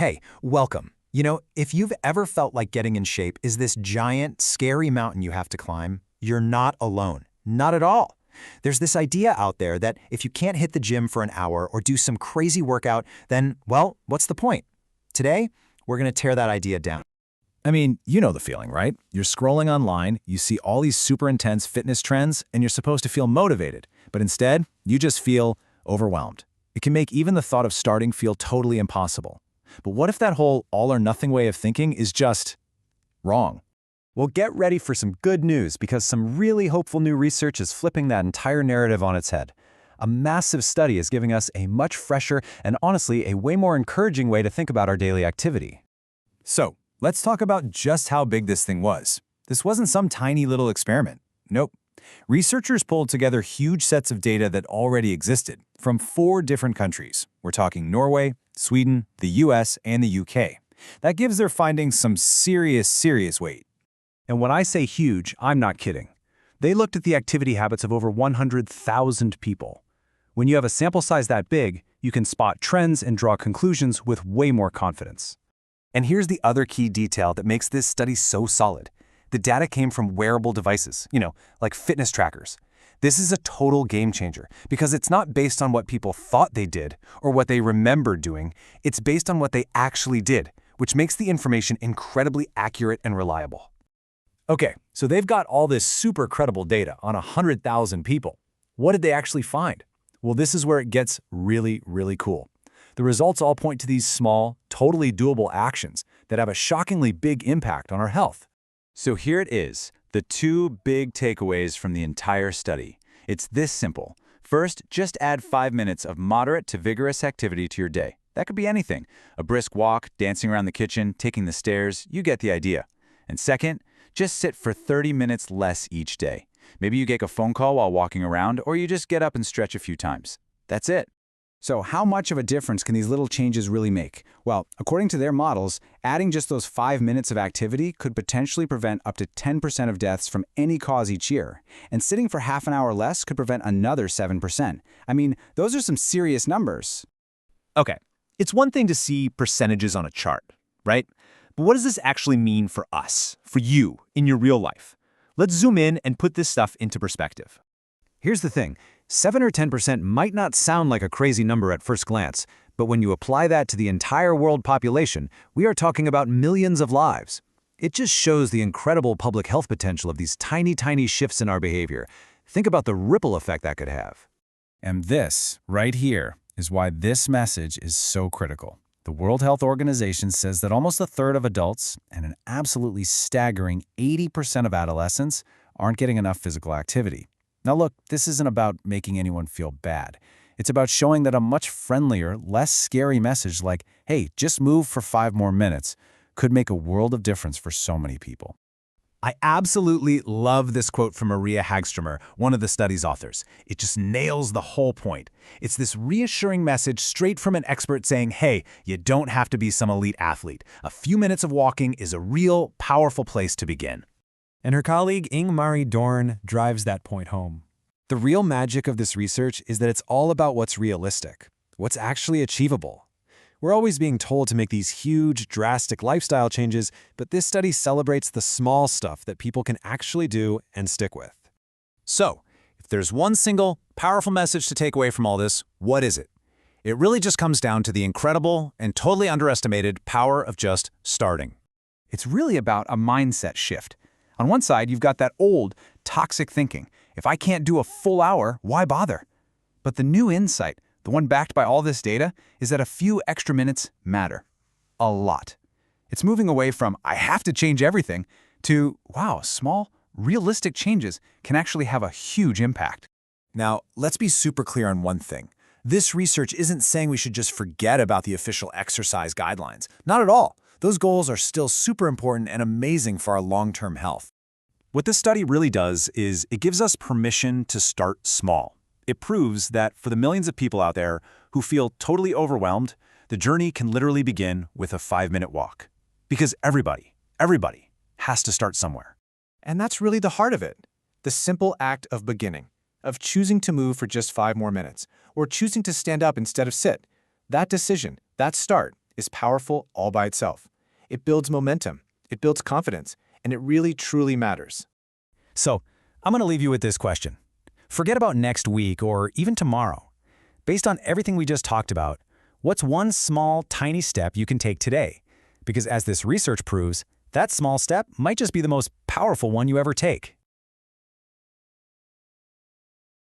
Hey, welcome. If you've ever felt like getting in shape is this giant, scary mountain you have to climb, you're not alone. Not at all. There's this idea out there that if you can't hit the gym for an hour or do some crazy workout, then, well, what's the point? Today, we're going to tear that idea down. I mean, you know the feeling, right? You're scrolling online, you see all these super intense fitness trends, and you're supposed to feel motivated. But instead, you just feel overwhelmed. It can make even the thought of starting feel totally impossible. But what if that whole all-or-nothing way of thinking is just wrong? Well, get ready for some good news because some really hopeful new research is flipping that entire narrative on its head. A massive study is giving us a much fresher and honestly a way more encouraging way to think about our daily activity. So, let's talk about just how big this thing was. This wasn't some tiny little experiment. Nope. Researchers pulled together huge sets of data that already existed from 4 different countries. We're talking Norway, Sweden, the US, and the UK. That gives their findings some serious weight. And when I say huge, I'm not kidding. They looked at the activity habits of over 100,000 people. When you have a sample size that big, you can spot trends and draw conclusions with way more confidence. And here's the other key detail that makes this study so solid. The data came from wearable devices, like fitness trackers. This is a total game changer because it's not based on what people thought they did or what they remembered doing. It's based on what they actually did, which makes the information incredibly accurate and reliable. Okay, so they've got all this super credible data on 100,000 people. What did they actually find? Well, this is where it gets really cool. The results all point to these small, totally doable actions that have a shockingly big impact on our health. So here it is, the 2 big takeaways from the entire study. It's this simple. First, just add 5 minutes of moderate to vigorous activity to your day. That could be anything. A brisk walk, dancing around the kitchen, taking the stairs, you get the idea. And second, just sit for 30 minutes less each day. Maybe you take a phone call while walking around, or you just get up and stretch a few times. That's it. So how much of a difference can these little changes really make? Well, according to their models, adding just those 5 minutes of activity could potentially prevent up to 10% of deaths from any cause each year. And sitting for half an hour less could prevent another 7%. I mean, those are some serious numbers. Okay, it's one thing to see percentages on a chart, right? But what does this actually mean for us, for you, in your real life? Let's zoom in and put this stuff into perspective. Here's the thing. 7 or 10% might not sound like a crazy number at first glance, but when you apply that to the entire world population, we are talking about millions of lives. It just shows the incredible public health potential of these tiny shifts in our behavior. Think about the ripple effect that could have. And this, right here, is why this message is so critical. The World Health Organization says that almost a third of adults and an absolutely staggering 80% of adolescents aren't getting enough physical activity. Now look, this isn't about making anyone feel bad. It's about showing that a much friendlier, less scary message like, hey, just move for 5 more minutes, could make a world of difference for so many people. I absolutely love this quote from Maria Hagströmer, one of the study's authors. It just nails the whole point. It's this reassuring message straight from an expert saying, hey, you don't have to be some elite athlete. A few minutes of walking is a real, powerful place to begin. And her colleague Ing-Mari Dorn drives that point home. The real magic of this research is that it's all about what's realistic, what's actually achievable. We're always being told to make these huge, drastic lifestyle changes, but this study celebrates the small stuff that people can actually do and stick with. So, if there's one single, powerful message to take away from all this, what is it? It really just comes down to the incredible and totally underestimated power of just starting. It's really about a mindset shift. On one side, you've got that old, toxic thinking. If I can't do a full hour, why bother? But the new insight, the one backed by all this data, is that a few extra minutes matter. A lot. It's moving away from, I have to change everything, to, wow, small, realistic changes can actually have a huge impact. Now, let's be super clear on one thing. This research isn't saying we should just forget about the official exercise guidelines. Not at all. Those goals are still super important and amazing for our long-term health. What this study really does is it gives us permission to start small. It proves that for the millions of people out there who feel totally overwhelmed, the journey can literally begin with a 5-minute walk. Because everybody has to start somewhere. And that's really the heart of it. The simple act of beginning, of choosing to move for just 5 more minutes, or choosing to stand up instead of sit. That decision, that start, is powerful all by itself. It builds momentum, it builds confidence, and it really truly matters. So, I'm going to leave you with this question. Forget about next week or even tomorrow. Based on everything we just talked about, what's one small, tiny step you can take today? Because as this research proves, that small step might just be the most powerful one you ever take.